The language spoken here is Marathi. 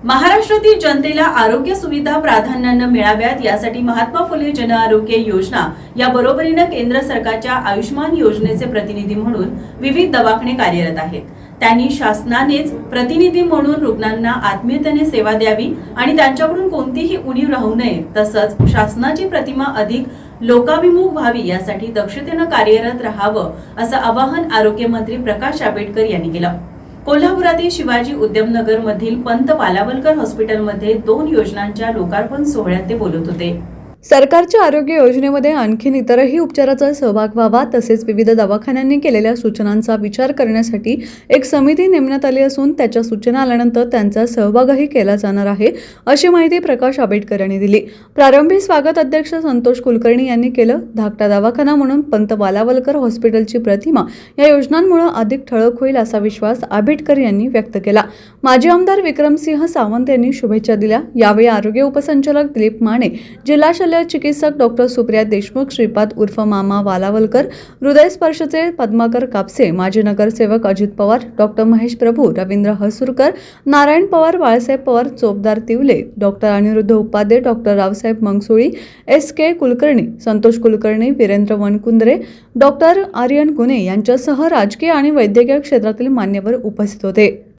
महाराष्ट्रातील जनतेला आरोग्य सुविधा प्राधान्याने मिळाव्यात यासाठी महात्मा फुले जन आरोग्य योजना या बरोबरीने केंद्र सरकारच्या आयुष्मान योजनेचे प्रतिनिधी म्हणून विविध दवाखाने कार्यरत आहेत। त्यांनी शासनानेच प्रतिनिधी म्हणून रुग्णांना आत्मीयतेने सेवा द्यावी आणि त्यांच्याकडून कोणतीही उणीव राहू नये, तसंच शासनाची प्रतिमा अधिक लोकाभिमुख व्हावी यासाठी दक्षतेने कार्यरत राहावं असं आवाहन आरोग्य मंत्री प्रकाश आंबेडकर यांनी केलं। कोल्हापुरातील शिवाजी उद्यमनगर मधील पंत पालावलकर हॉस्पिटलमध्ये 2 योजनांच्या लोकार्पण सोहळ्यात ते बोलत होते। सरकारच्या आरोग्य योजनेमध्ये आणखीन इतरही उपचाराचा सहभाग व्हावा, तसेच विविध दवाखान्यांनी केलेल्या सूचनांचा विचार करण्यासाठी एक समिती नेमण्यात आली असून त्याच्या सूचना आल्यानंतर त्यांचा सहभागही केला जाणार आहे, अशी माहिती प्रकाश आंबेडकर यांनी दिली। प्रारंभी स्वागत अध्यक्ष संतोष कुलकर्णी यांनी केलं। धाकटा दवाखाना म्हणून पंत पालावलकर हॉस्पिटलची प्रतिमा या योजनांमुळे अधिक ठळक होईल असा विश्वास आंबेडकर यांनी व्यक्त केला। माजी आमदार विक्रमसिंह सावंत यांनी शुभेच्छा दिल्या। यावेळी आरोग्य उपसंचालक दिलीप माने, जिल्हा चिकित्सक डॉक्टर सुप्रिया देशमुख, श्रीपाद उर्फ मामा वालावलकर, हृदयस्पर्शचे पद्माकर कापसे, माजी नगरसेवक Ajit Pawar, doctor Mahesh Prabhu, Ravindra Hasurkar, Narayan Pawar, Balasaheb Pawar, Chopdar Tivle, doctor Aniruddha Upadhye, doctor Raosaheb Mangsuli, SK Kulkarni, Santosh Kulkarni, Virendra Vankundre, doctor Aryan Gune यांच्यासह राजकीय आणि वैद्यकीय क्षेत्रातील मान्यवर उपस्थित होते।